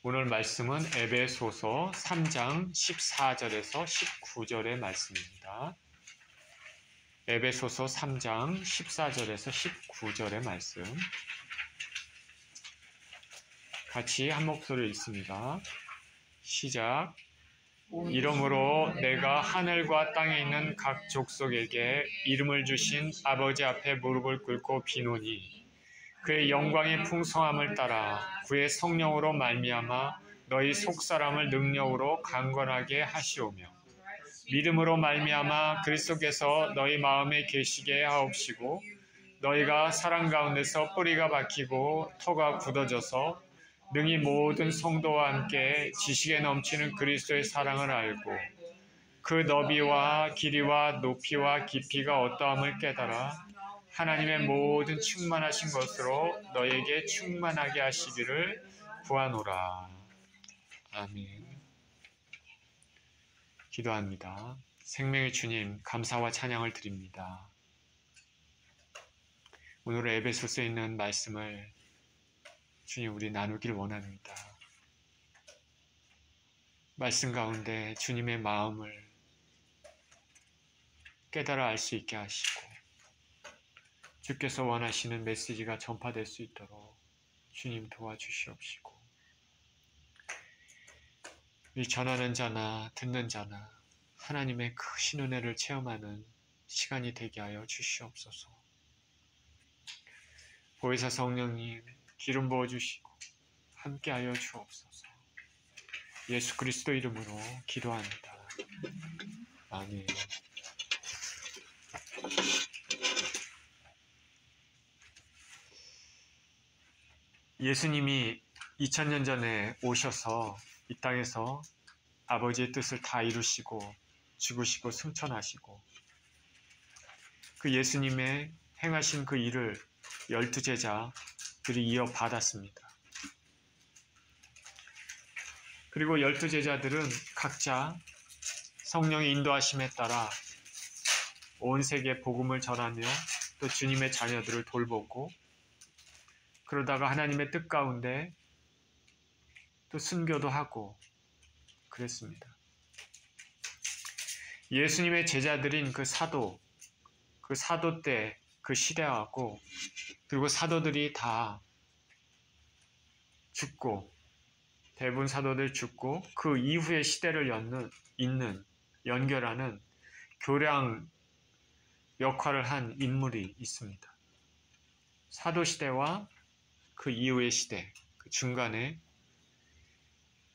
오늘 말씀은 에베소서 3장 14절에서 19절의 말씀입니다. 에베소서 3장 14절에서 19절의 말씀. 같이 한 목소리로 읽습니다. 시작. 이러므로 내가 하늘과 땅에 있는 각 족속에게 이름을 주신 아버지 앞에 무릎을 꿇고 비노니 그의 영광의 풍성함을 따라 그의 성령으로 말미암아 너희 속사람을 능력으로 강건하게 하시오며 믿음으로 말미암아 그리스도께서 너희 마음에 계시게 하옵시고 너희가 사랑 가운데서 뿌리가 박히고 터가 굳어져서 능히 모든 성도와 함께 지식에 넘치는 그리스도의 사랑을 알고 그 너비와 길이와 높이와 깊이가 어떠함을 깨달아 하나님의 모든 충만하신 것으로 너에게 충만하게 하시기를 구하노라. 아멘. 기도합니다. 생명의 주님, 감사와 찬양을 드립니다. 오늘 에베소서에 있는 말씀을 주님 우리 나누길 원합니다. 말씀 가운데 주님의 마음을 깨달아 알 수 있게 하시고 주께서 원하시는 메시지가 전파될 수 있도록 주님 도와주시옵시고 이 전하는 자나 듣는 자나 하나님의 크신 은혜를 체험하는 시간이 되게 하여 주시옵소서. 보혜사 성령님 기름 부어주시고 함께하여 주옵소서. 예수 그리스도 이름으로 기도합니다. 아멘. 예수님이 2000년 전에 오셔서 이 땅에서 아버지의 뜻을 다 이루시고 죽으시고 승천하시고 그 예수님의 행하신 그 일을 12제자들이 이어받았습니다. 그리고 12제자들은 각자 성령의 인도하심에 따라 온 세계에 복음을 전하며 또 주님의 자녀들을 돌보고 그러다가 하나님의 뜻 가운데 또 순교도 하고 그랬습니다. 예수님의 제자들인 그 사도 때 그 시대하고 그리고 사도들이 다 죽고 대부분 사도들 죽고 그 이후의 시대를 연결하는 교량 역할을 한 인물이 있습니다. 사도 시대와 그 이후의 시대, 그 중간에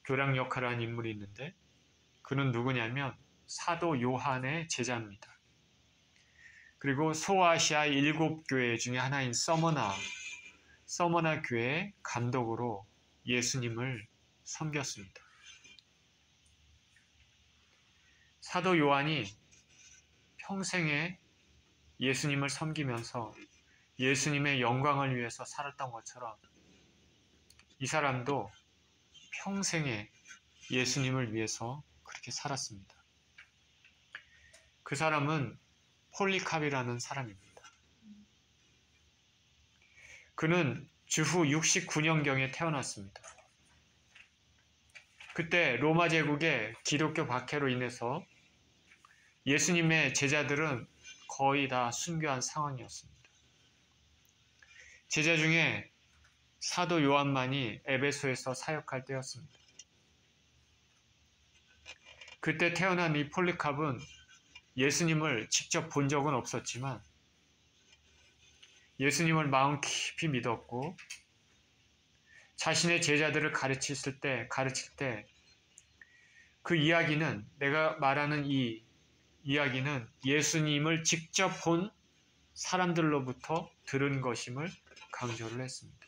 교량 역할을 한 인물이 있는데 그는 누구냐면 사도 요한의 제자입니다. 그리고 소아시아 7교회 중에 하나인 서머나 교회 감독으로 예수님을 섬겼습니다. 사도 요한이 평생에 예수님을 섬기면서 예수님의 영광을 위해서 살았던 것처럼 이 사람도 평생에 예수님을 위해서 그렇게 살았습니다. 그 사람은 폴리캅이라는 사람입니다. 그는 주후 69년경에 태어났습니다. 그때 로마 제국의 기독교 박해로 인해서 예수님의 제자들은 거의 다 순교한 상황이었습니다. 제자 중에 사도 요한만이 에베소에서 사역할 때였습니다. 그때 태어난 이 폴리캅은 예수님을 직접 본 적은 없었지만 예수님을 마음 깊이 믿었고 자신의 제자들을 가르칠 때 그 이야기는 내가 말하는 이 이야기는 예수님을 직접 본 사람들로부터 들은 것임을 강조를 했습니다.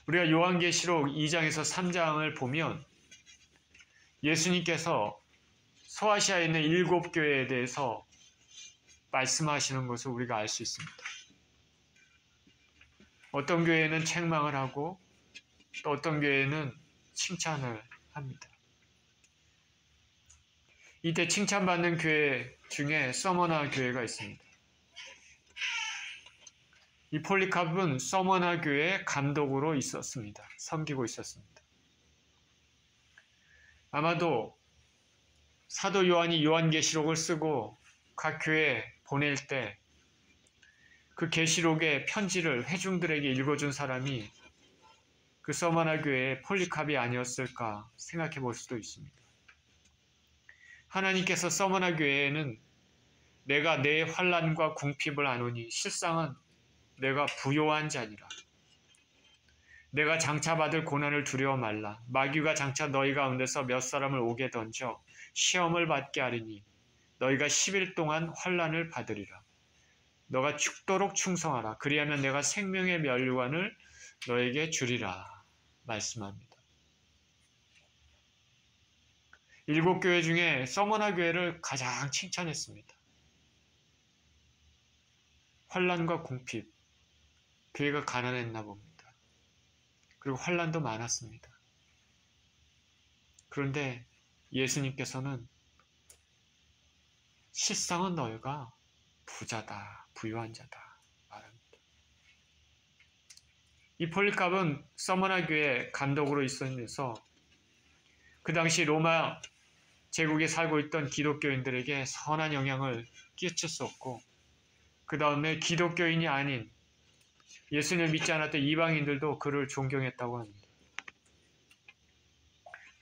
우리가 요한계시록 2장에서 3장을 보면 예수님께서 소아시아에 있는 7교회에 대해서 말씀하시는 것을 우리가 알 수 있습니다. 어떤 교회는 책망을 하고 또 어떤 교회는 칭찬을 합니다. 이때 칭찬받는 교회 중에 서머나 교회가 있습니다. 이 폴리캅은 서머나 교회의 감독으로 있었습니다. 섬기고 있었습니다. 아마도 사도 요한이 요한계시록을 쓰고 각 교회에 보낼 때 그 계시록의 편지를 회중들에게 읽어준 사람이 그 서머나 교회의 폴리캅이 아니었을까 생각해 볼 수도 있습니다. 하나님께서 서머나 교회에는 내가 내 환난과 궁핍을 아노니 실상은 내가 부요한 자니라. 내가 장차 받을 고난을 두려워 말라. 마귀가 장차 너희 가운데서 몇 사람을 오게 던져 시험을 받게 하리니 너희가 10일 동안 환난을 받으리라. 너가 죽도록 충성하라. 그리하면 내가 생명의 면류관을 너에게 주리라. 말씀합니다. 7교회 중에 서머나 교회를 가장 칭찬했습니다. 환난과 궁핍, 교회가 가난했나 봅니다. 그리고 환난도 많았습니다. 그런데 예수님께서는 실상은 너희가 부자다, 부유한 자다 말합니다. 이 폴리캅은 서머나 교회 감독으로 있으면서 그 당시 로마 제국에 살고 있던 기독교인들에게 선한 영향을 끼쳤었고, 그 다음에 기독교인이 아닌 예수님을 믿지 않았던 이방인들도 그를 존경했다고 합니다.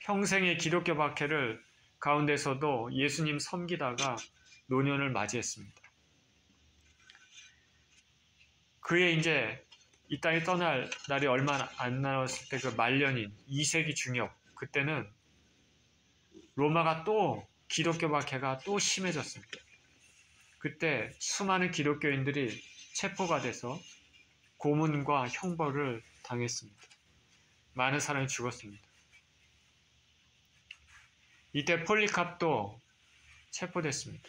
평생의 기독교 박해를 가운데서도 예수님 섬기다가 노년을 맞이했습니다. 그의 이제 이 땅에 떠날 날이 얼마 안 남았을 때 그 말년인 2세기 중엽, 그때는 로마가 또 기독교 박해가 또 심해졌습니다. 그때 수많은 기독교인들이 체포가 돼서 고문과 형벌을 당했습니다. 많은 사람이 죽었습니다. 이때 폴리캅도 체포됐습니다.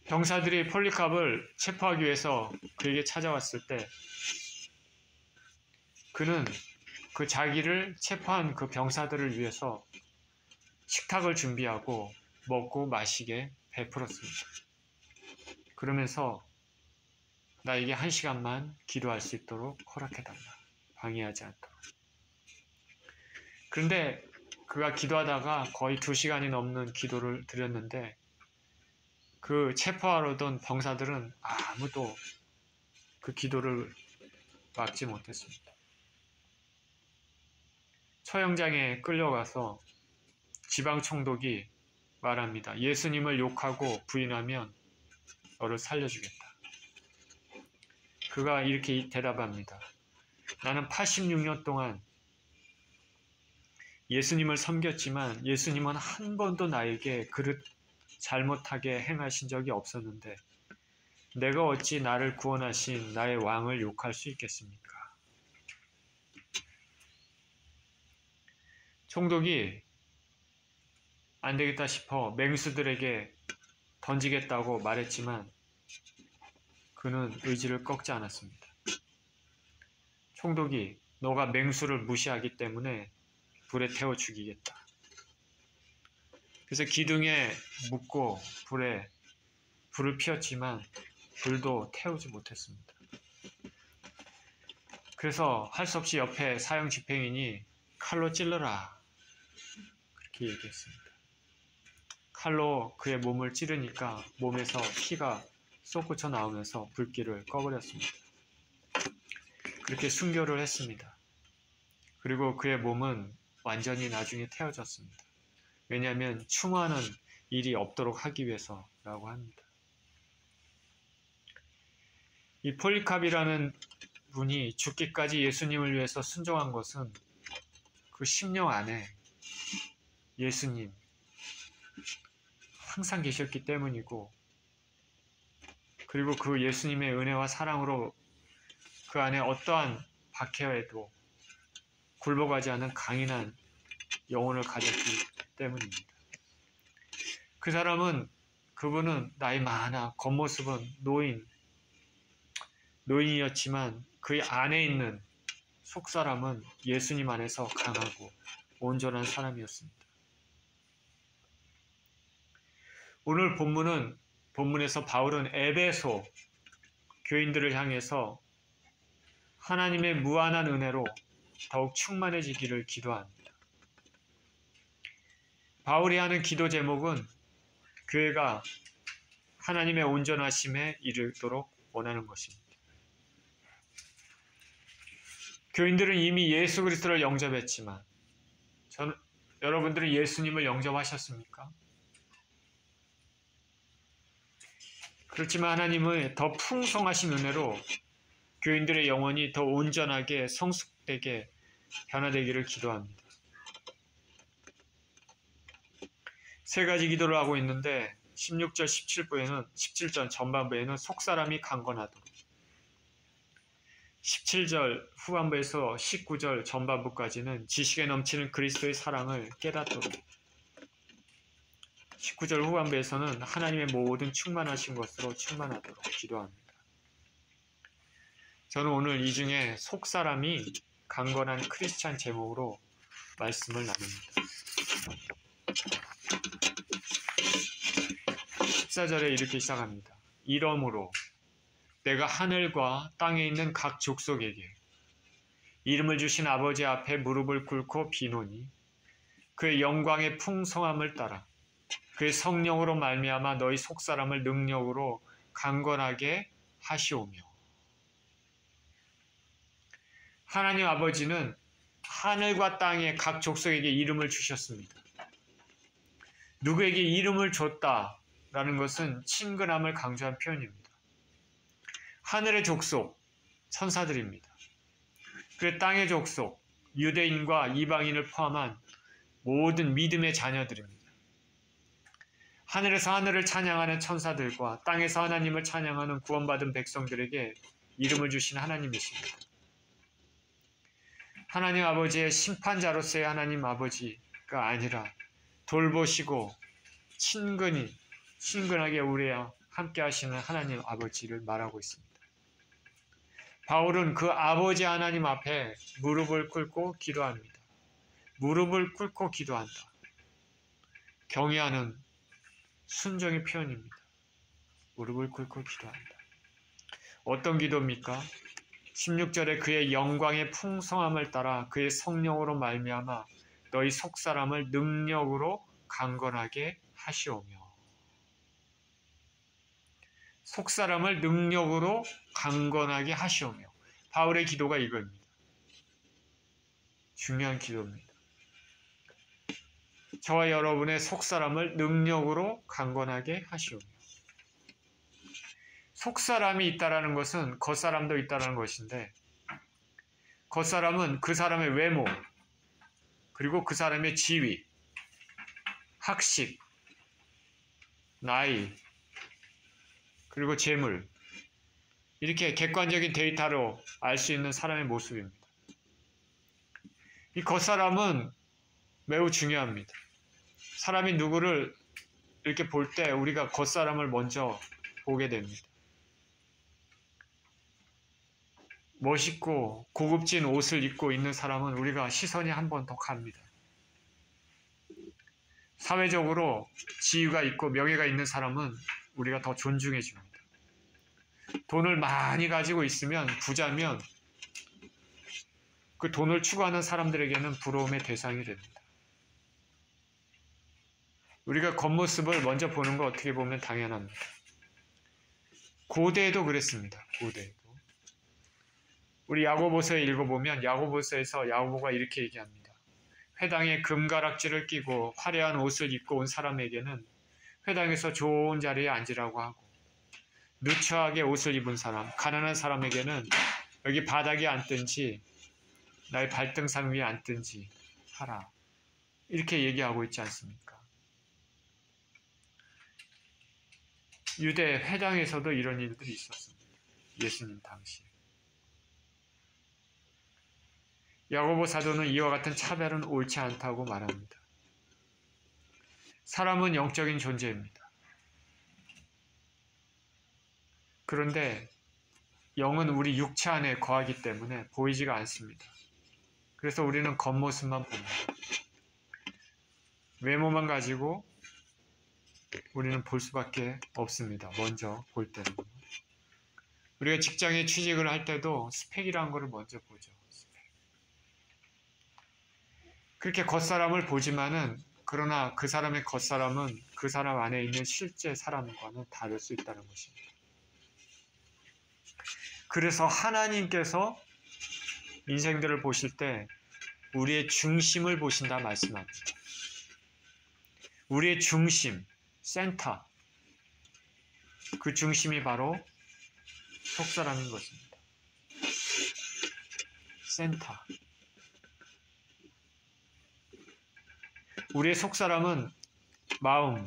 병사들이 폴리캅을 체포하기 위해서 그에게 찾아왔을 때 그는 그 자기를 체포한 그 병사들을 위해서 식탁을 준비하고 먹고 마시게 베풀었습니다. 그러면서 나에게 1시간만 기도할 수 있도록 허락해달라. 방해하지 않도록. 그런데 그가 기도하다가 거의 2시간이 넘는 기도를 드렸는데 그 체포하러 오던 병사들은 아무도 그 기도를 막지 못했습니다. 처형장에 끌려가서 지방총독이 말합니다. 예수님을 욕하고 부인하면 너를 살려주겠다. 그가 이렇게 대답합니다. 나는 86년 동안 예수님을 섬겼지만 예수님은 한 번도 나에게 그릇 잘못하게 행하신 적이 없었는데 내가 어찌 나를 구원하신 나의 왕을 욕할 수 있겠습니까? 총독이 안 되겠다 싶어 맹수들에게 던지겠다고 말했지만 그는 의지를 꺾지 않았습니다. 총독이 너가 맹수를 무시하기 때문에 불에 태워 죽이겠다. 그래서 기둥에 묶고 불을 피웠지만 불도 태우지 못했습니다. 그래서 할 수 없이 옆에 사형 집행인이 칼로 찔러라 그렇게 얘기했습니다. 칼로 그의 몸을 찌르니까 몸에서 피가 쏟구쳐 나오면서 불길을 꺼버렸습니다. 그렇게 순교를 했습니다. 그리고 그의 몸은 완전히 나중에 태워졌습니다. 왜냐하면 추모하는 일이 없도록 하기 위해서라고 합니다. 이 폴리캅이라는 분이 죽기까지 예수님을 위해서 순종한 것은 그 심령 안에 예수님 항상 계셨기 때문이고, 그리고 그 예수님의 은혜와 사랑으로 그 안에 어떠한 박해에도 굴복하지 않은 강인한 영혼을 가졌기 때문입니다. 그분은 나이 많아 겉모습은 노인이었지만 그 안에 있는 속사람은 예수님 안에서 강하고 온전한 사람이었습니다. 오늘 본문에서 바울은 에베소 교인들을 향해서 하나님의 무한한 은혜로 더욱 충만해지기를 기도합니다. 바울이 하는 기도 제목은 교회가 하나님의 온전하심에 이르도록 원하는 것입니다. 교인들은 이미 예수 그리스도를 영접했지만 여러분들은 예수님을 영접하셨습니까? 그렇지만 하나님의 더 풍성하신 은혜로 교인들의 영혼이 더 온전하게 성숙되게 변화되기를 기도합니다. 세 가지 기도를 하고 있는데 16절, 17절 전반부에는 속사람이 강건하도록, 17절 후반부에서 19절 전반부까지는 지식에 넘치는 그리스도의 사랑을 깨닫도록, 19절 후반부에서는 하나님의 모든 충만하신 것으로 충만하도록 기도합니다. 저는 오늘 이 중에 속사람이 강건한 크리스찬 제목으로 말씀을 나눕니다. 14절에 이렇게 시작합니다. 이러므로 내가 하늘과 땅에 있는 각 족속에게 이름을 주신 아버지 앞에 무릎을 꿇고 비노니 그의 영광의 풍성함을 따라 그의 성령으로 말미암아 너희 속사람을 능력으로 강건하게 하시오며. 하나님 아버지는 하늘과 땅의 각 족속에게 이름을 주셨습니다. 누구에게 이름을 줬다라는 것은 친근함을 강조한 표현입니다. 하늘의 족속, 천사들입니다. 그 땅의 족속, 유대인과 이방인을 포함한 모든 믿음의 자녀들입니다. 하늘에서 하늘을 찬양하는 천사들과 땅에서 하나님을 찬양하는 구원받은 백성들에게 이름을 주신 하나님이십니다. 하나님 아버지의 심판자로서의 하나님 아버지가 아니라 돌보시고 친근하게 우리와 함께 하시는 하나님 아버지를 말하고 있습니다. 바울은 그 아버지 하나님 앞에 무릎을 꿇고 기도합니다. 무릎을 꿇고 기도한다. 경외하는 순종의 표현입니다. 무릎을 꿇고 기도한다. 어떤 기도입니까? 16절에 그의 영광의 풍성함을 따라 그의 성령으로 말미암아 너희 속사람을 능력으로 강건하게 하시오며. 속사람을 능력으로 강건하게 하시오며. 바울의 기도가 이겁니다. 중요한 기도입니다. 저와 여러분의 속사람을 능력으로 강건하게 하시오며. 속사람이 있다라는 것은 겉사람도 있다라는 것인데, 겉사람은 그 사람의 외모, 그리고 그 사람의 지위, 학식, 나이, 그리고 재물, 이렇게 객관적인 데이터로 알 수 있는 사람의 모습입니다. 이 겉사람은 매우 중요합니다. 사람이 누구를 이렇게 볼 때 우리가 겉사람을 먼저 보게 됩니다. 멋있고 고급진 옷을 입고 있는 사람은 우리가 시선이 한 번 더 갑니다. 사회적으로 지위가 있고 명예가 있는 사람은 우리가 더 존중해 줍니다. 돈을 많이 가지고 있으면, 부자면 그 돈을 추구하는 사람들에게는 부러움의 대상이 됩니다. 우리가 겉모습을 먼저 보는 거 어떻게 보면 당연합니다. 고대에도 그랬습니다. 고대에도. 우리 야고보서에 읽어보면 야고보서에서 야고보가 이렇게 얘기합니다. 회당에 금가락지를 끼고 화려한 옷을 입고 온 사람에게는 회당에서 좋은 자리에 앉으라고 하고, 누추하게 옷을 입은 사람, 가난한 사람에게는 여기 바닥에 앉든지 나의 발등상 위에 앉든지 하라. 이렇게 얘기하고 있지 않습니까? 유대 회당에서도 이런 일들이 있었습니다. 예수님 당시에. 야고보 사도는 이와 같은 차별은 옳지 않다고 말합니다. 사람은 영적인 존재입니다. 그런데 영은 우리 육체 안에 거하기 때문에 보이지가 않습니다. 그래서 우리는 겉모습만 봅니다. 외모만 가지고 우리는 볼 수밖에 없습니다. 먼저 볼 때는. 우리가 직장에 취직을 할 때도 스펙이라는 것을 먼저 보죠. 그렇게 겉사람을 보지만은 그러나 그 사람의 겉사람은 그 사람 안에 있는 실제 사람과는 다를 수 있다는 것입니다. 그래서 하나님께서 인생들을 보실 때 우리의 중심을 보신다 말씀합니다. 우리의 중심, 센터, 그 중심이 바로 속사람인 것입니다. 센터. 우리의 속사람은 마음,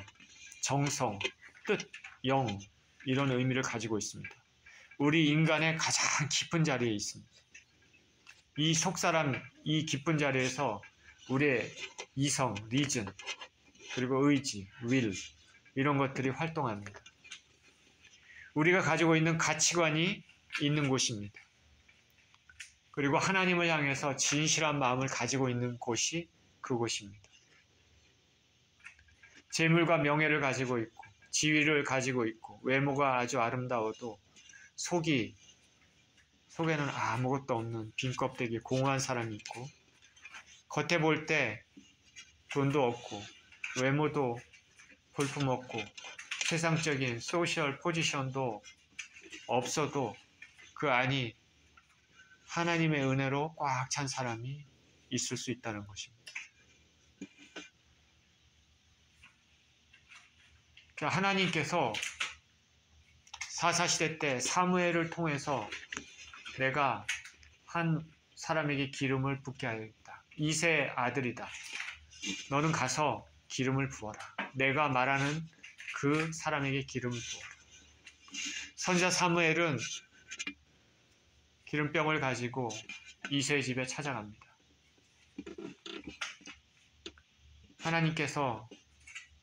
정성, 뜻, 영 이런 의미를 가지고 있습니다. 우리 인간의 가장 깊은 자리에 있습니다. 이 속사람, 이 깊은 자리에서 우리의 이성, 리즌, 그리고 의지, will 이런 것들이 활동합니다. 우리가 가지고 있는 가치관이 있는 곳입니다. 그리고 하나님을 향해서 진실한 마음을 가지고 있는 곳이 그곳입니다. 재물과 명예를 가지고 있고 지위를 가지고 있고 외모가 아주 아름다워도 속에는 아무것도 없는 빈 껍데기 공허한 사람이 있고 겉에 볼 때 돈도 없고 외모도 볼품없고 세상적인 소셜 포지션도 없어도 그 안이 하나님의 은혜로 꽉 찬 사람이 있을 수 있다는 것입니다. 하나님께서 사사시대 때 사무엘을 통해서 내가 한 사람에게 기름을 붓게 하였다. 이세 아들이다. 너는 가서 기름을 부어라. 내가 말하는 그 사람에게 기름을 부어라. 선지자 사무엘은 기름병을 가지고 이세의 집에 찾아갑니다. 하나님께서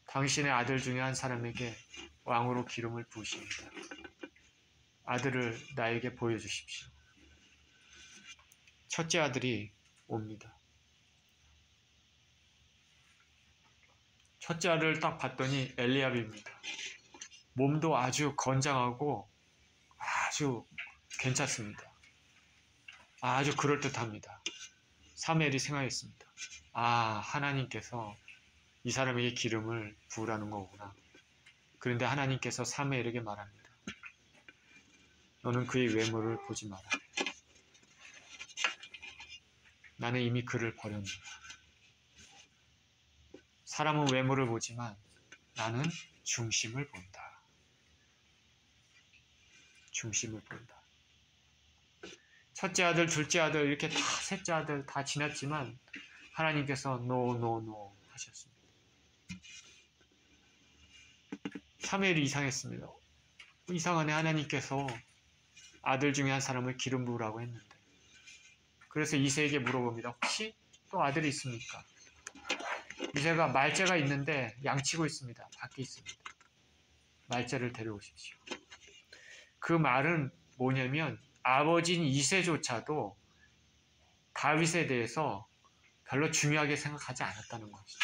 당신의 아들 중에 한 사람에게 왕으로 기름을 부으십니다. 아들을 나에게 보여주십시오. 첫째 아들이 옵니다. 첫째 아들을 딱 봤더니 엘리압입니다. 몸도 아주 건장하고 아주 괜찮습니다. 아주 그럴듯합니다. 사무엘이 생각했습니다. 하나님께서 이 사람에게 기름을 부으라는 거구나. 그런데 하나님께서 사무엘에게 말합니다. 너는 그의 외모를 보지 마라. 나는 이미 그를 버렸노라. 사람은 외모를 보지만 나는 중심을 본다. 중심을 본다. 첫째 아들, 둘째 아들 이렇게 다 셋째 아들 다 지났지만 하나님께서 no 하셨습니다. 사무엘이 이상했습니다. 이상하네. 하나님께서 아들 중에 한 사람을 기름 부으라고 했는데. 그래서 이새에게 물어봅니다. 혹시 또 아들이 있습니까? 이새가 말째가 있는데 양치고 있습니다. 밖에 있습니다. 말째를 데려오십시오. 그 말은 뭐냐면 아버지인 이새조차도 다윗에 대해서 별로 중요하게 생각하지 않았다는 것이죠.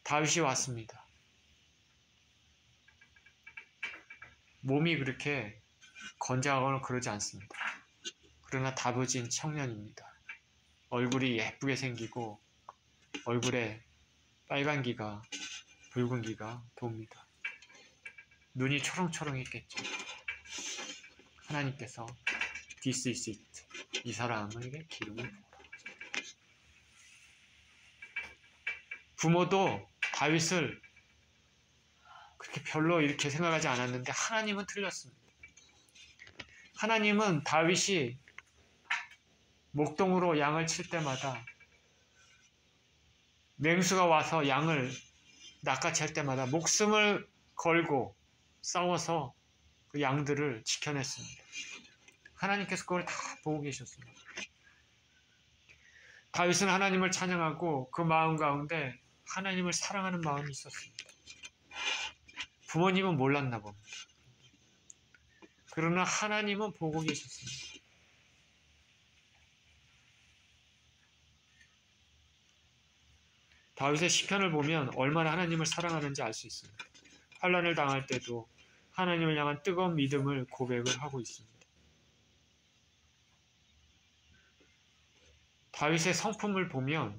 다윗이 왔습니다. 몸이 그렇게 건장하거나 그러지 않습니다. 그러나 다부진 청년입니다. 얼굴이 예쁘게 생기고 얼굴에 빨간 기가 붉은 기가 돕니다. 눈이 초롱초롱했겠죠. 하나님께서 This is it. 이 사람에게 기름을 부어라. 부모도 다윗을 그렇게 별로 이렇게 생각하지 않았는데 하나님은 틀렸습니다. 하나님은 다윗이 목동으로 양을 칠 때마다 맹수가 와서 양을 낚아챌 때마다 목숨을 걸고 싸워서 그 양들을 지켜냈습니다. 하나님께서 그걸 다 보고 계셨습니다. 다윗은 하나님을 찬양하고 그 마음 가운데 하나님을 사랑하는 마음이 있었습니다. 부모님은 몰랐나 봅니다. 그러나 하나님은 보고 계셨습니다. 다윗의 시편을 보면 얼마나 하나님을 사랑하는지 알 수 있습니다. 환난을 당할 때도 하나님을 향한 뜨거운 믿음을 고백을 하고 있습니다. 다윗의 성품을 보면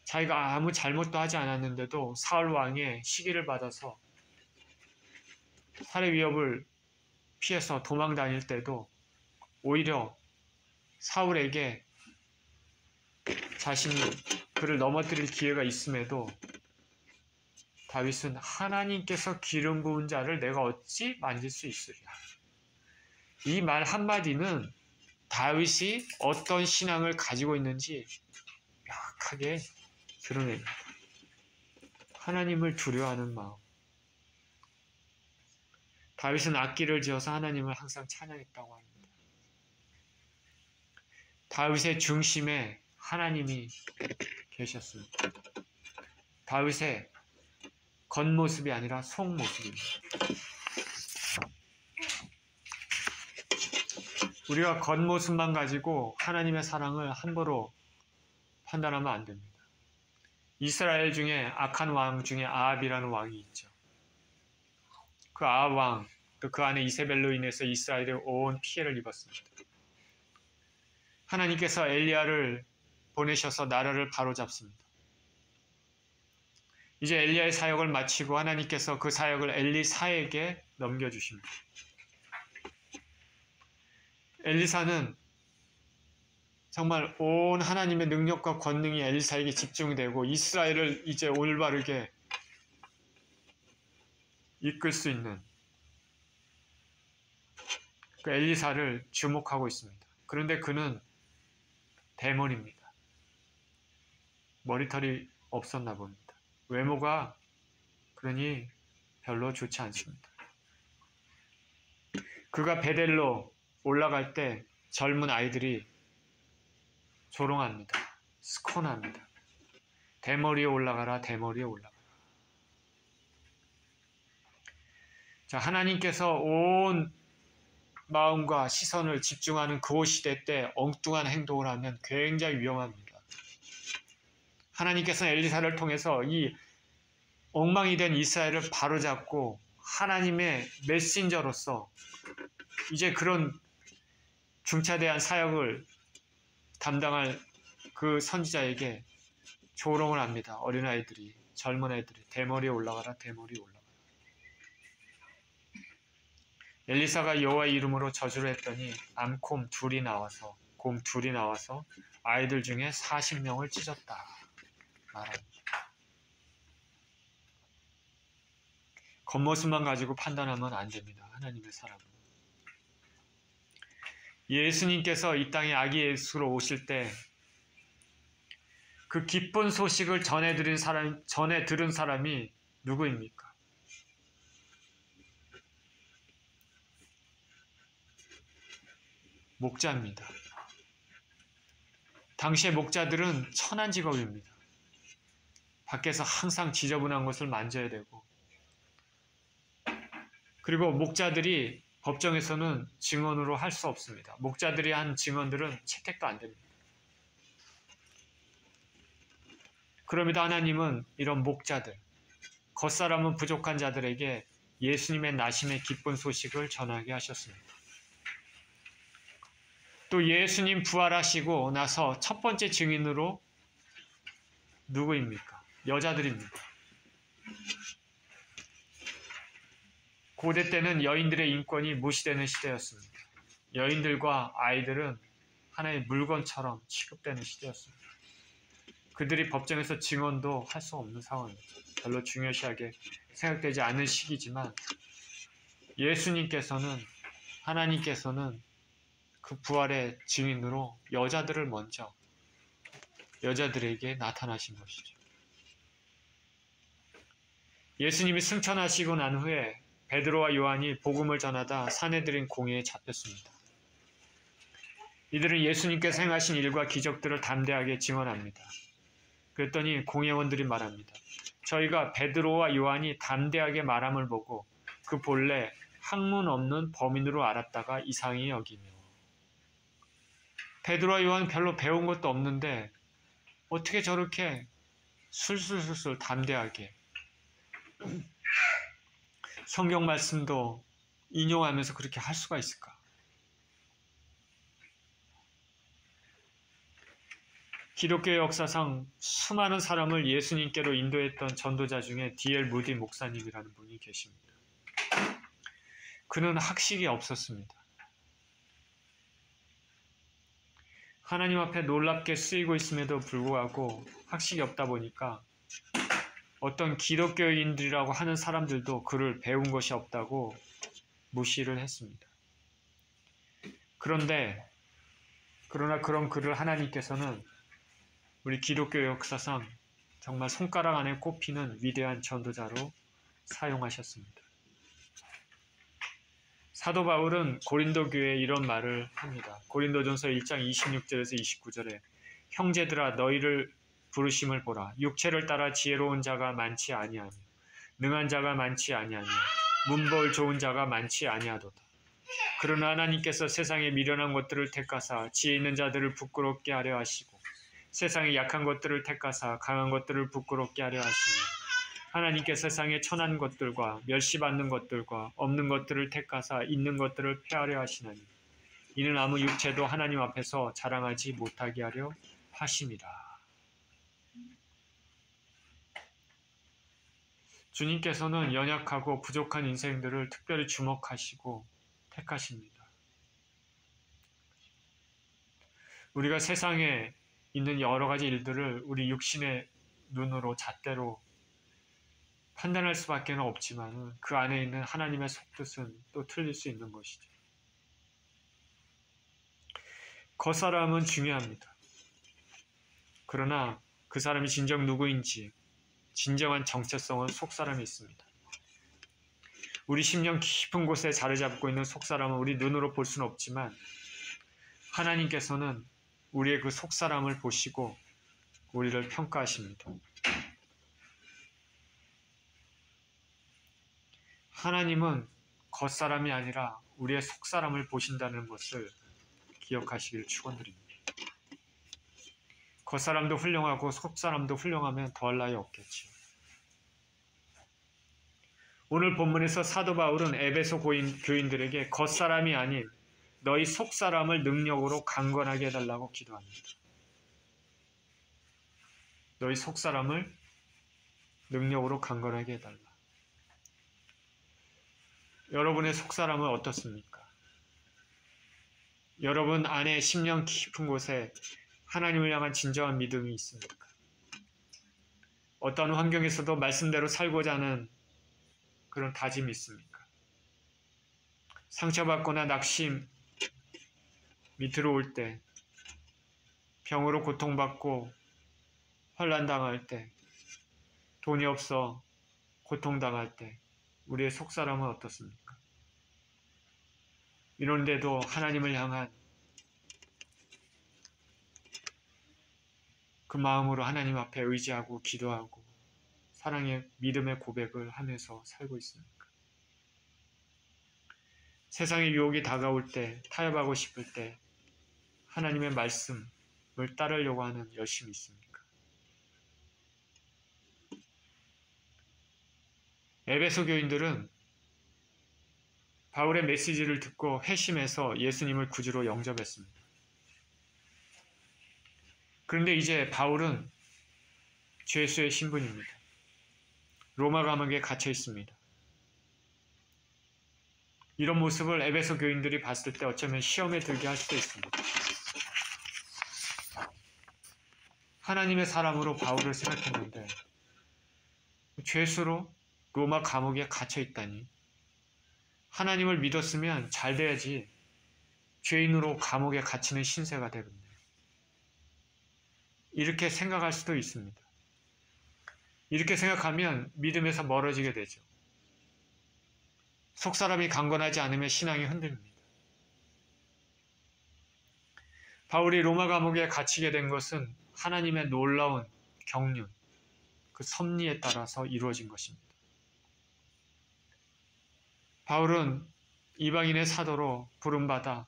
자기가 아무 잘못도 하지 않았는데도 사울 왕의 시기를 받아서 살해 위협을 피해서 도망 다닐 때도 오히려 사울에게 자신이 그를 넘어뜨릴 기회가 있음에도 다윗은 하나님께서 기름 부은 자를 내가 어찌 만질 수 있으랴. 이 말 한마디는 다윗이 어떤 신앙을 가지고 있는지 명확하게 드러냅니다. 하나님을 두려워하는 마음. 다윗은 악기를 지어서 하나님을 항상 찬양했다고 합니다. 다윗의 중심에 하나님이 계셨습니다. 다윗의 겉모습이 아니라 속모습입니다. 우리가 겉모습만 가지고 하나님의 사랑을 함부로 판단하면 안 됩니다. 이스라엘 중에 악한 왕 중에 아합이라는 왕이 있죠. 그 아합 왕, 또 그 안에 이세벨로 인해서 이스라엘에 온 피해를 입었습니다. 하나님께서 엘리야를 보내셔서 나라를 바로잡습니다. 이제 엘리야의 사역을 마치고 하나님께서 그 사역을 엘리사에게 넘겨주십니다. 엘리사는 정말 온 하나님의 능력과 권능이 엘리사에게 집중되고 이스라엘을 이제 올바르게 이끌 수 있는 그 엘리사를 주목하고 있습니다. 그런데 그는 대머리입니다. 머리털이 없었나 봅니다. 외모가 그러니 별로 좋지 않습니다. 그가 베델로 올라갈 때 젊은 아이들이 조롱합니다. 스코나합니다. 대머리에 올라가라, 대머리에 올라가라. 자, 하나님께서 온 마음과 시선을 집중하는 그 시대 때 엉뚱한 행동을 하면 굉장히 위험합니다. 하나님께서는 엘리사를 통해서 이 엉망이 된 이스라엘을 바로잡고 하나님의 메신저로서 이제 그런 중차대한 사역을 담당할 그 선지자에게 조롱을 합니다. 어린아이들이, 젊은 애들이 대머리에 올라가라, 대머리에 올라가라. 엘리사가 여호와의 이름으로 저주를 했더니 암곰 둘이 나와서 곰 둘이 나와서 아이들 중에 40명을 찢었다 말합니다. 겉모습만 가지고 판단하면 안 됩니다. 하나님의 사람은. 예수님께서 이 땅에 아기 예수로 오실 때 그 기쁜 소식을 전해 들은 사람이 누구입니까? 목자입니다. 당시의 목자들은 천한 직업입니다. 밖에서 항상 지저분한 것을 만져야 되고, 그리고 목자들이 법정에서는 증언으로 할 수 없습니다. 목자들이 한 증언들은 채택도 안 됩니다. 그럼에도 하나님은 이런 목자들, 겉사람은 부족한 자들에게 예수님의 나심의 기쁜 소식을 전하게 하셨습니다. 또 예수님 부활하시고 나서 첫 번째 증인으로 누구입니까? 여자들입니다. 고대 때는 여인들의 인권이 무시되는 시대였습니다. 여인들과 아이들은 하나의 물건처럼 취급되는 시대였습니다. 그들이 법정에서 증언도 할 수 없는 상황입니다. 별로 중요시하게 생각되지 않는 시기지만 예수님께서는, 하나님께서는 그 부활의 증인으로 여자들을 먼저 여자들에게 나타나신 것이죠. 예수님이 승천하시고 난 후에 베드로와 요한이 복음을 전하다 사내들인 공회에 잡혔습니다. 이들은 예수님께서 행하신 일과 기적들을 담대하게 증언합니다. 그랬더니 공회원들이 말합니다. 저희가 베드로와 요한이 담대하게 말함을 보고 그 본래 학문 없는 범인으로 알았다가 이상히 여기며. 베드로와 요한 별로 배운 것도 없는데 어떻게 저렇게 술술술술 담대하게 성경 말씀도 인용하면서 그렇게 할 수가 있을까? 기독교의 역사상 수많은 사람을 예수님께로 인도했던 전도자 중에 D.L. 무디 목사님이라는 분이 계십니다. 그는 학식이 없었습니다. 하나님 앞에 놀랍게 쓰이고 있음에도 불구하고 학식이 없다 보니까 어떤 기독교인들이라고 하는 사람들도 그를 배운 것이 없다고 무시를 했습니다. 그러나 그런 그를 하나님께서는 우리 기독교 역사상 정말 손가락 안에 꼽히는 위대한 전도자로 사용하셨습니다. 사도 바울은 고린도 교회에 이런 말을 합니다. 고린도전서 1장 26절에서 29절에 형제들아 너희를 부르심을 보라. 육체를 따라 지혜로운 자가 많지 아니하며 능한 자가 많지 아니하며 문벌 좋은 자가 많지 아니하도다. 그러나 하나님께서 세상에 미련한 것들을 택하사 지혜 있는 자들을 부끄럽게 하려 하시고 세상에 약한 것들을 택하사 강한 것들을 부끄럽게 하려 하시며 하나님께 세상에 천한 것들과 멸시받는 것들과 없는 것들을 택하사 있는 것들을 폐하려 하시나니 이는 아무 육체도 하나님 앞에서 자랑하지 못하게 하려 하심이라. 주님께서는 연약하고 부족한 인생들을 특별히 주목하시고 택하십니다. 우리가 세상에 있는 여러 가지 일들을 우리 육신의 눈으로 잣대로 판단할 수밖에 없지만 그 안에 있는 하나님의 속뜻은 또 틀릴 수 있는 것이죠. 겉사람은 중요합니다. 그러나 그 사람이 진정 누구인지 진정한 정체성은 속사람이 있습니다. 우리 심령 깊은 곳에 자리 잡고 있는 속사람은 우리 눈으로 볼 수는 없지만 하나님께서는 우리의 그 속사람을 보시고 우리를 평가하십니다. 하나님은 겉사람이 아니라 우리의 속사람을 보신다는 것을 기억하시길 축원드립니다. 겉사람도 훌륭하고 속사람도 훌륭하면 더할 나위 없겠지요. 오늘 본문에서 사도 바울은 에베소 교인들에게 겉사람이 아닌 너희 속사람을 능력으로 강건하게 해달라고 기도합니다. 너희 속사람을 능력으로 강건하게 해달라. 여러분의 속사람은 어떻습니까? 여러분 안에 심령 깊은 곳에 하나님을 향한 진정한 믿음이 있습니까? 어떤 환경에서도 말씀대로 살고자 하는 그런 다짐이 있습니까? 상처받거나 낙심 밑으로 올 때, 병으로 고통받고 환난당할 때, 돈이 없어 고통당할 때 우리의 속사람은 어떻습니까? 이런데도 하나님을 향한 그 마음으로 하나님 앞에 의지하고 기도하고 사랑의 믿음의 고백을 하면서 살고 있습니까? 세상의 유혹이 다가올 때, 타협하고 싶을 때 하나님의 말씀을 따르려고 하는 열심이 있습니까? 에베소 교인들은 바울의 메시지를 듣고 회심해서 예수님을 구주로 영접했습니다. 그런데 이제 바울은 죄수의 신분입니다. 로마 감옥에 갇혀 있습니다. 이런 모습을 에베소 교인들이 봤을 때 어쩌면 시험에 들게 할 수도 있습니다. 하나님의 사람으로 바울을 생각했는데 죄수로 로마 감옥에 갇혀 있다니. 하나님을 믿었으면 잘 돼야지 죄인으로 감옥에 갇히는 신세가 되겠네. 이렇게 생각할 수도 있습니다. 이렇게 생각하면 믿음에서 멀어지게 되죠. 속사람이 강건하지 않으면 신앙이 흔들립니다. 바울이 로마 감옥에 갇히게 된 것은 하나님의 놀라운 경륜, 그 섭리에 따라서 이루어진 것입니다. 바울은 이방인의 사도로 부름받아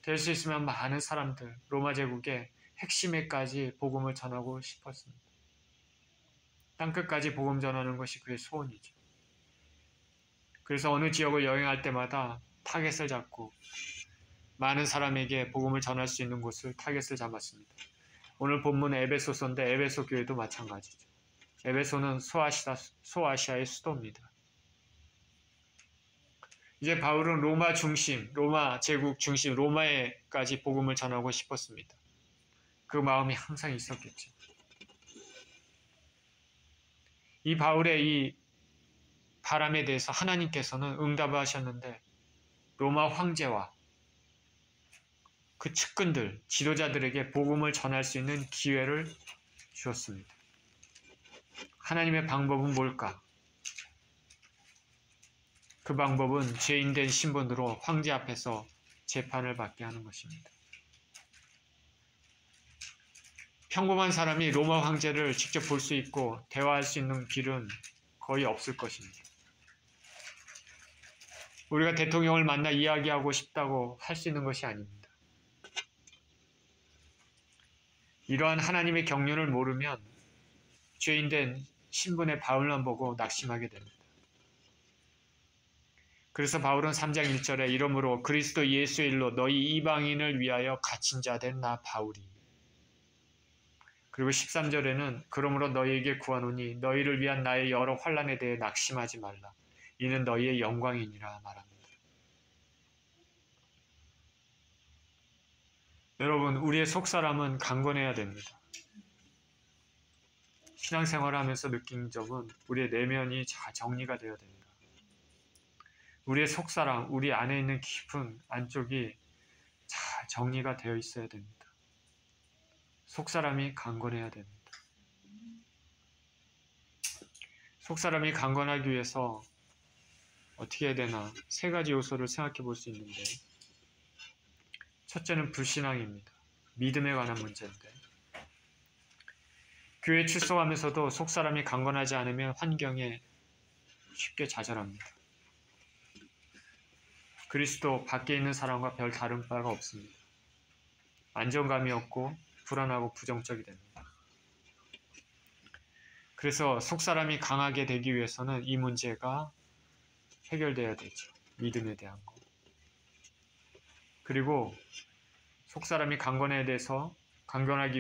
될 수 있으면 많은 사람들, 로마 제국에 핵심에까지 복음을 전하고 싶었습니다. 땅끝까지 복음 전하는 것이 그의 소원이죠. 그래서 어느 지역을 여행할 때마다 타겟을 잡고 많은 사람에게 복음을 전할 수 있는 곳을 타겟을 잡았습니다. 오늘 본문 에베소서인데 에베소 교회도 마찬가지죠. 에베소는 소아시아의 수도입니다. 이제 바울은 로마 제국 중심 로마에까지 복음을 전하고 싶었습니다. 그 마음이 항상 있었겠죠. 이 바울의 이 바람에 대해서 하나님께서는 응답하셨는데 로마 황제와 그 측근들, 지도자들에게 복음을 전할 수 있는 기회를 주었습니다. 하나님의 방법은 뭘까? 그 방법은 죄인된 신분으로 황제 앞에서 재판을 받게 하는 것입니다. 평범한 사람이 로마 황제를 직접 볼 수 있고 대화할 수 있는 길은 거의 없을 것입니다. 우리가 대통령을 만나 이야기하고 싶다고 할 수 있는 것이 아닙니다. 이러한 하나님의 경륜을 모르면 죄인된 신분의 바울만 보고 낙심하게 됩니다. 그래서 바울은 3장 1절에 이러므로 그리스도 예수의 일로 너희 이방인을 위하여 갇힌 자 된 나 바울이, 그리고 13절에는 그러므로 너희에게 구하노니 너희를 위한 나의 여러 환난에 대해 낙심하지 말라. 이는 너희의 영광이니라 말합니다. 여러분, 우리의 속사람은 강건해야 됩니다. 신앙생활을 하면서 느낀 점은 우리의 내면이 잘 정리가 되어야 됩니다. 우리의 속사람, 우리 안에 있는 깊은 안쪽이 잘 정리가 되어 있어야 됩니다. 속사람이 강건해야 됩니다. 속사람이 강건하기 위해서 어떻게 해야 되나 3가지 요소를 생각해 볼 수 있는데, 첫째는 불신앙입니다. 믿음에 관한 문제인데, 교회에 출석하면서도 속사람이 강건하지 않으면 환경에 쉽게 좌절합니다. 그리스도 밖에 있는 사람과 별 다른 바가 없습니다. 안정감이 없고 불안하고 부정적이 됩니다. 그래서 속사람이 강하게 되기 위해서는 이 문제가 해결돼야 되죠. 믿음에 대한 거. 그리고 속사람이 강건하기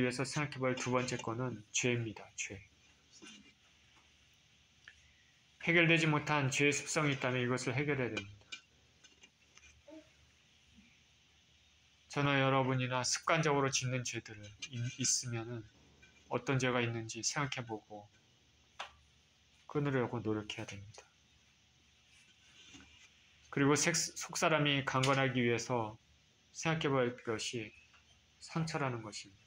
위해서 생각해 볼 2번째 거는 죄입니다. 죄. 해결되지 못한 죄의 습성이 있다면 이것을 해결해야 됩니다. 저나 여러분이나 습관적으로 짓는 죄들을 있으면 어떤 죄가 있는지 생각해보고 끊으려고 노력해야 됩니다. 그리고 속사람이 강건하기 위해서 생각해볼 것이 상처라는 것입니다.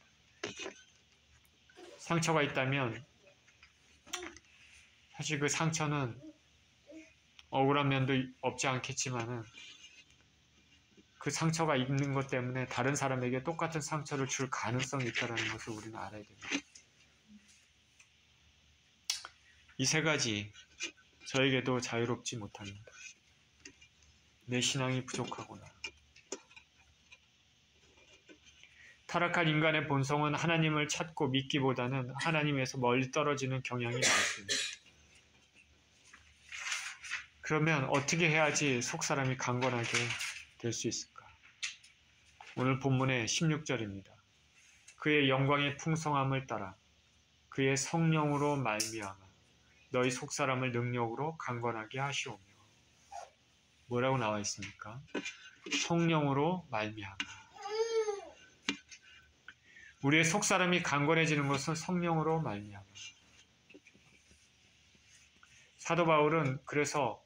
상처가 있다면 사실 그 상처는 억울한 면도 없지 않겠지만은 그 상처가 있는 것 때문에 다른 사람에게 똑같은 상처를 줄 가능성이 있다는 것을 우리는 알아야 됩니다. 이 3가지 저에게도 자유롭지 못합니다. 내 신앙이 부족하구나. 타락한 인간의 본성은 하나님을 찾고 믿기보다는 하나님에서 멀리 떨어지는 경향이 많습니다. 그러면 어떻게 해야지 속사람이 강건하게 될 수 있을까? 오늘 본문의 16절입니다. 그의 영광의 풍성함을 따라 그의 성령으로 말미암아 너희 속사람을 능력으로 강건하게 하시오며. 뭐라고 나와 있습니까? 성령으로 말미암아. 우리의 속사람이 강건해지는 것은 성령으로 말미암아. 사도 바울은 그래서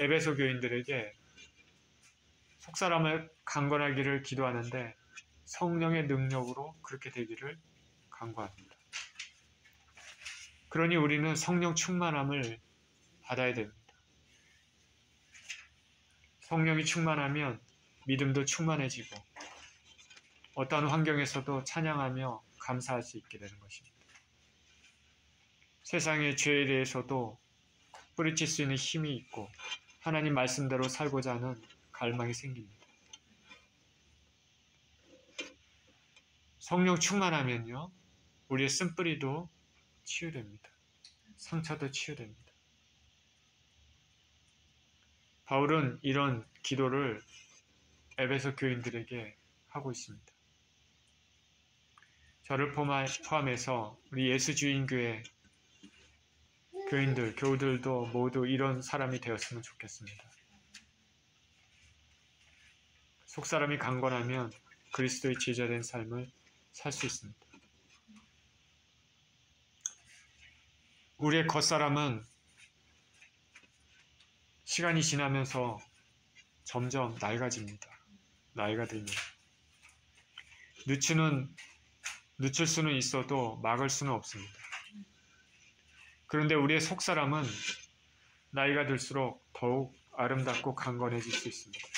에베소 교인들에게 속사람을 강건하기를 기도하는데 성령의 능력으로 그렇게 되기를 간구합니다. 그러니 우리는 성령 충만함을 받아야 됩니다. 성령이 충만하면 믿음도 충만해지고 어떠한 환경에서도 찬양하며 감사할 수 있게 되는 것입니다. 세상의 죄에 대해서도 뿌리칠 수 있는 힘이 있고 하나님 말씀대로 살고자 하는 갈망이 생깁니다. 성령 충만하면요, 우리의 쓴뿌리도 치유됩니다. 상처도 치유됩니다. 바울은 이런 기도를 에베소 교인들에게 하고 있습니다. 저를 포함해서 우리 예수주인교회 교인들, 교우들도 모두 이런 사람이 되었으면 좋겠습니다. 속사람이 강건하면 그리스도의 제자된 삶을 살 수 있습니다. 우리의 겉사람은 시간이 지나면서 점점 낡아집니다. 나이가 들면. 늦출 수는 있어도 막을 수는 없습니다. 그런데 우리의 속사람은 나이가 들수록 더욱 아름답고 강건해질 수 있습니다.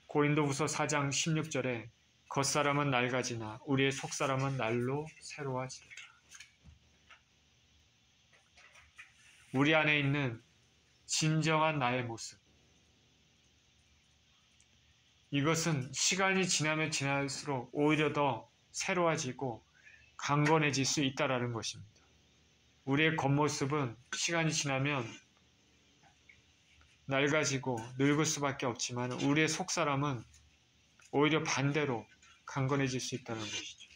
고린도후서 4장 16절에 겉사람은 낡아지나 우리의 속사람은 날로 새로워지리라. 우리 안에 있는 진정한 나의 모습, 이것은 시간이 지나면 지날수록 오히려 더 새로워지고 강건해질 수 있다는 것입니다. 우리의 겉모습은 시간이 지나면 낡아지고 늙을 수밖에 없지만 우리의 속사람은 오히려 반대로 강건해질 수 있다는 것이죠.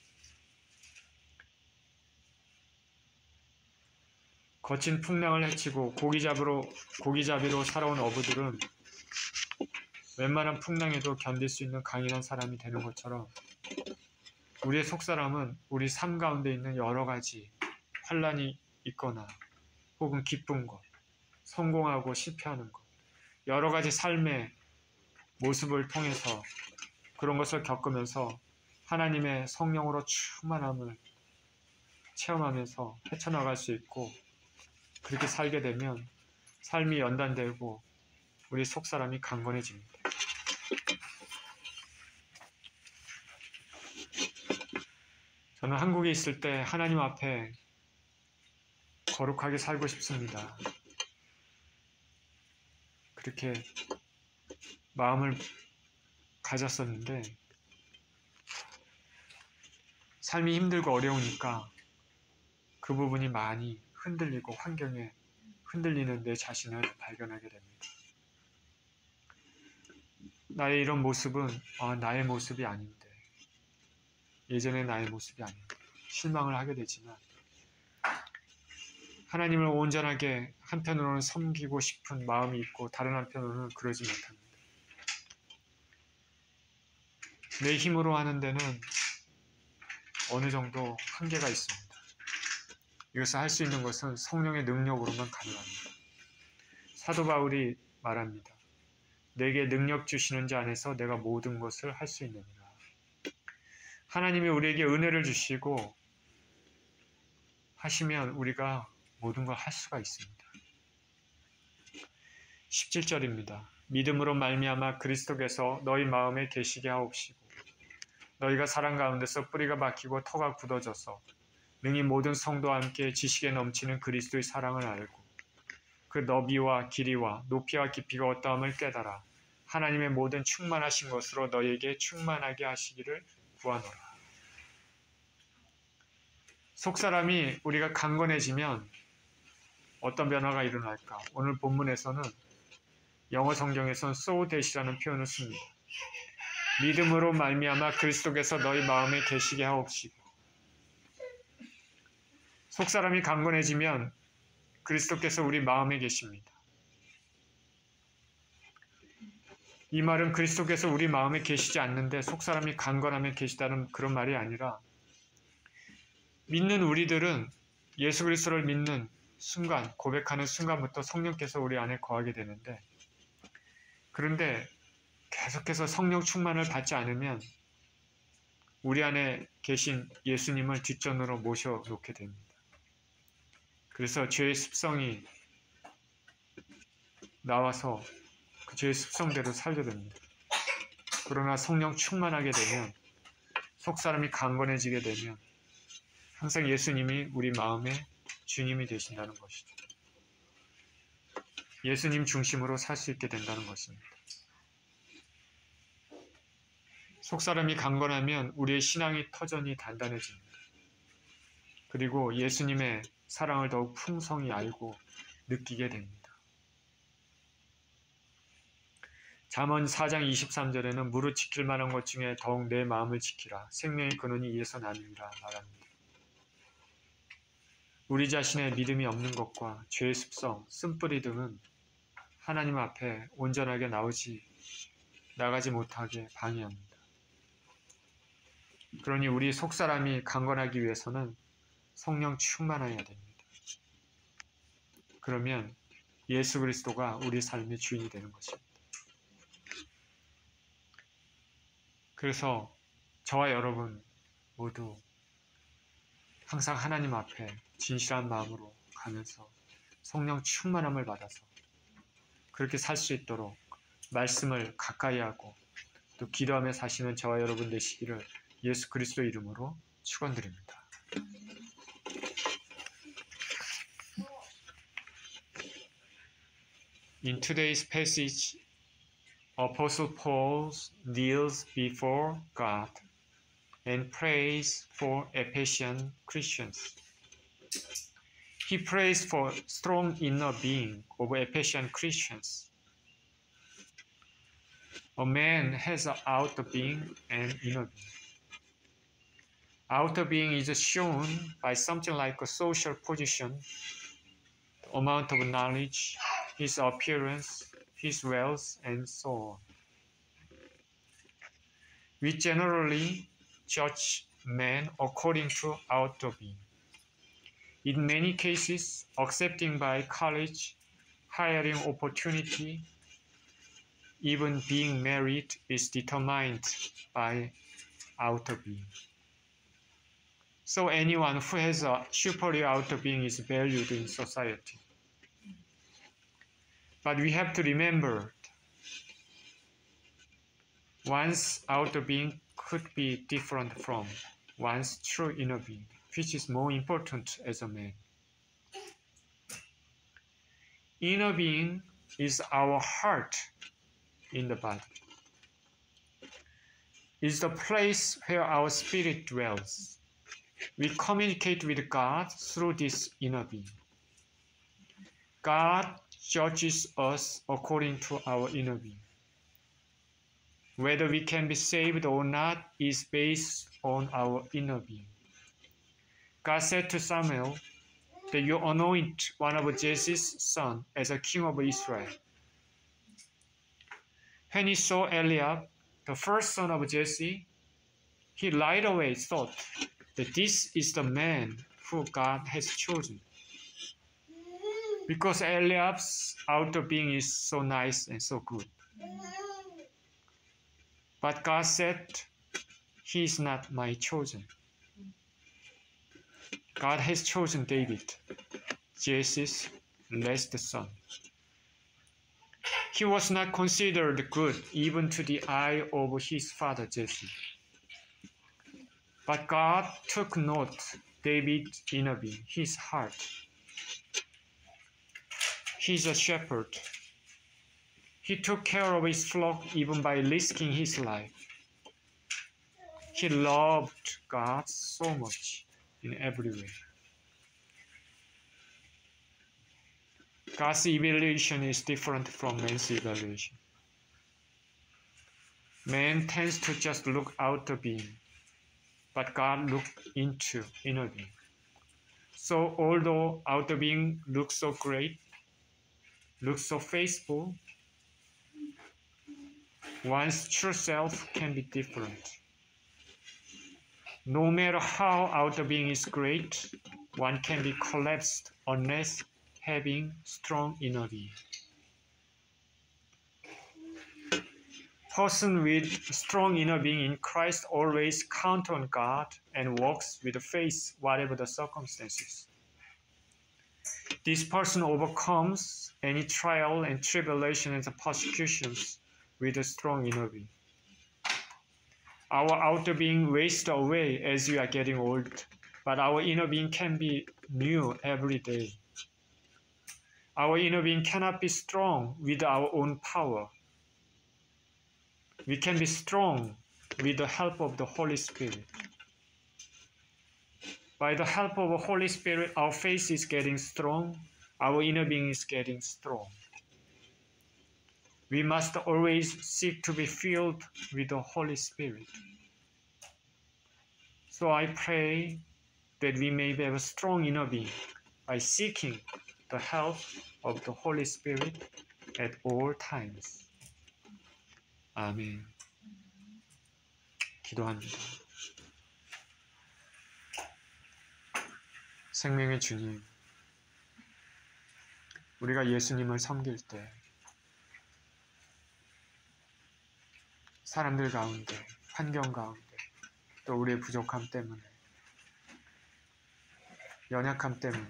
거친 풍랑을 헤치고 고기잡이로 살아온 어부들은 웬만한 풍랑에도 견딜 수 있는 강인한 사람이 되는 것처럼 우리의 속사람은 우리 삶 가운데 있는 여러 가지 환난이 있거나 혹은 기쁜 것, 성공하고 실패하는 것, 여러 가지 삶의 모습을 통해서 그런 것을 겪으면서 하나님의 성령으로 충만함을 체험하면서 헤쳐나갈 수 있고, 그렇게 살게 되면 삶이 연단되고 우리 속사람이 강건해집니다. 저는 한국에 있을 때 하나님 앞에 거룩하게 살고 싶습니다. 그렇게 마음을 가졌었는데 삶이 힘들고 어려우니까 그 부분이 많이 흔들리고 환경에 흔들리는 내 자신을 발견하게 됩니다. 나의 이런 모습은 나의 모습이 아닌데, 예전의 나의 모습이 아닌데 실망을 하게 되지만 하나님을 온전하게 한편으로는 섬기고 싶은 마음이 있고 다른 한편으로는 그러지 못합니다. 내 힘으로 하는 데는 어느 정도 한계가 있습니다. 이것을 할 수 있는 것은 성령의 능력으로만 가능합니다. 사도 바울이 말합니다. 내게 능력 주시는 자 안에서 내가 모든 것을 할 수 있느니라. 하나님이 우리에게 은혜를 주시고 하시면 우리가 모든 걸 할 수가 있습니다. 17절입니다. 믿음으로 말미암아 그리스도께서 너희 마음에 계시게 하옵시고 너희가 사랑 가운데서 뿌리가 박히고 터가 굳어져서 능히 모든 성도와 함께 지식에 넘치는 그리스도의 사랑을 알고 그 너비와 길이와 높이와 깊이가 어떠함을 깨달아 하나님의 모든 충만하신 것으로 너희에게 충만하게 하시기를 구하노라. 속사람이 우리가 강건해지면 어떤 변화가 일어날까? 오늘 본문에서는 영어 성경에서는 so that이라는 표현을 씁니다. 믿음으로 말미암아 그리스도께서 너희 마음에 계시게 하옵시고, 속사람이 강건해지면 그리스도께서 우리 마음에 계십니다. 이 말은 그리스도께서 우리 마음에 계시지 않는데 속사람이 강건하면 계시다는 그런 말이 아니라, 믿는 우리들은 예수 그리스도를 믿는 순간, 고백하는 순간부터 성령께서 우리 안에 거하게 되는데, 그런데 계속해서 성령 충만을 받지 않으면 우리 안에 계신 예수님을 뒷전으로 모셔놓게 됩니다. 그래서 죄의 습성이 나와서 그 죄의 습성대로 살게 됩니다. 그러나 성령 충만하게 되면, 속사람이 강건해지게 되면 항상 예수님이 우리 마음의 주님이 되신다는 것이죠. 예수님 중심으로 살 수 있게 된다는 것입니다. 속사람이 강건하면 우리의 신앙이 터전히 단단해집니다. 그리고 예수님의 사랑을 더욱 풍성히 알고 느끼게 됩니다. 잠언 4장 23절에는 무릇 지킬 만한 것 중에 더욱 내 마음을 지키라. 생명의 근원이 이에서 나느니라 말합니다. 우리 자신의 믿음이 없는 것과 죄의 습성, 쓴뿌리 등은 하나님 앞에 온전하게 나가지 못하게 방해합니다. 그러니 우리 속사람이 강건하기 위해서는 성령 충만해야 됩니다. 그러면 예수 그리스도가 우리 삶의 주인이 되는 것입니다. 그래서 저와 여러분 모두 항상 하나님 앞에 진실한 마음으로 가면서 성령 충만함을 받아서 그렇게 살 수 있도록 말씀을 가까이 하고 또 기도하며 사시는 저와 여러분 되시기를 예수 그리스도 이름으로 축원드립니다. In today's passage, Apostle Paul kneels before God and prays for Ephesian Christians. He prays for strong inner being of Ephesian Christians. A man has an outer being and inner being. Outer being is shown by something like a social position, the amount of knowledge, his appearance, his wealth, and so on. We generally judge men according to outer being. In many cases, accepting by college, hiring opportunity, even being married is determined by outer being. So anyone who has a superior outer being is valued in society. But we have to remember one's outer being could be different from one's true inner being, which is more important as a man. Inner being is our heart in the body. It's the place where our spirit dwells. We communicate with God through this inner being. God judges us according to our inner being. Whether we can be saved or not is based on our inner being. God said to Samuel that you anoint one of Jesse's sons as a king of Israel. When he saw Eliab, the first son of Jesse, he right away thought that this is the man who God has chosen. Because Eliab's outer being is so nice and so good. But God said, he is not my chosen. God has chosen David, Jesse's last son. He was not considered good even to the eye of his father Jesse. But God took note David's inner being, his heart. He's a shepherd. He took care of his flock even by risking his life. He loved God so much in every way. God's evaluation is different from man's evaluation. Man tends to just look outer being, but God looks into inner being. So although outer being looks so great, looks so faithful, one's true self can be different. No matter how outer being is great, one can be collapsed unless having strong inner being. Person with strong inner being in Christ always counts on God and walks with faith whatever the circumstances. This person overcomes any trial and tribulation and persecutions with a strong inner being. Our outer being wastes away as we are getting old, but our inner being can be new every day. Our inner being cannot be strong with our own power. We can be strong with the help of the Holy Spirit. By the help of the Holy Spirit, our faith is getting strong, our inner being is getting strong. We must always seek to be filled with the Holy Spirit. So I pray that we may have a strong inner being by seeking the help of the Holy Spirit at all times. 아멘. 기도합니다. 생명의 주님, 우리가 예수님을 섬길 때 사람들 가운데, 환경 가운데, 또 우리의 부족함 때문에, 연약함 때문에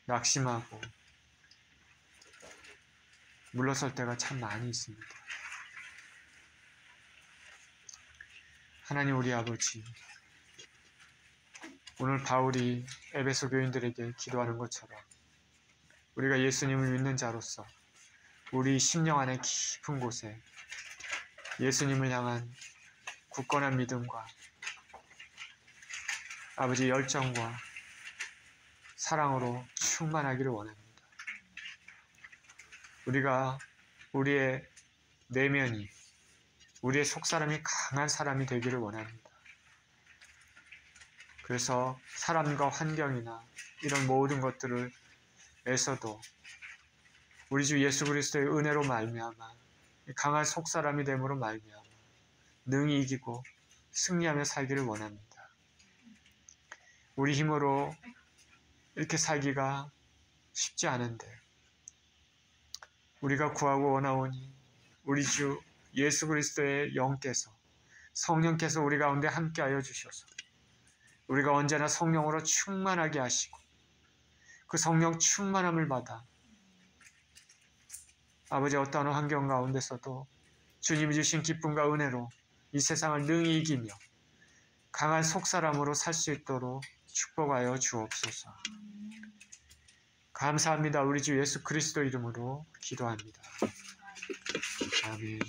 낙심하고 물러설 때가 참 많이 있습니다. 하나님 우리 아버지, 오늘 바울이 에베소 교인들에게 기도하는 것처럼 우리가 예수님을 믿는 자로서 우리 심령 안의 깊은 곳에 예수님을 향한 굳건한 믿음과 아버지 열정과 사랑으로 충만하기를 원합니다. 우리가 우리의 내면이, 우리의 속사람이 강한 사람이 되기를 원합니다. 그래서 사람과 환경이나 이런 모든 것들을 에서도 우리 주 예수 그리스도의 은혜로 말미암아 강한 속사람이 됨으로 말미암아 능히 이기고 승리하며 살기를 원합니다. 우리 힘으로 이렇게 살기가 쉽지 않은데 우리가 구하고 원하오니 우리 주 예수 그리스도의 영께서, 성령께서 우리 가운데 함께하여 주셔서 우리가 언제나 성령으로 충만하게 하시고 그 성령 충만함을 받아 아버지 어떠한 환경 가운데서도 주님이 주신 기쁨과 은혜로 이 세상을 능히 이기며 강한 속사람으로 살 수 있도록 축복하여 주옵소서. 감사합니다. 우리 주 예수 그리스도 이름으로 기도합니다. 아멘.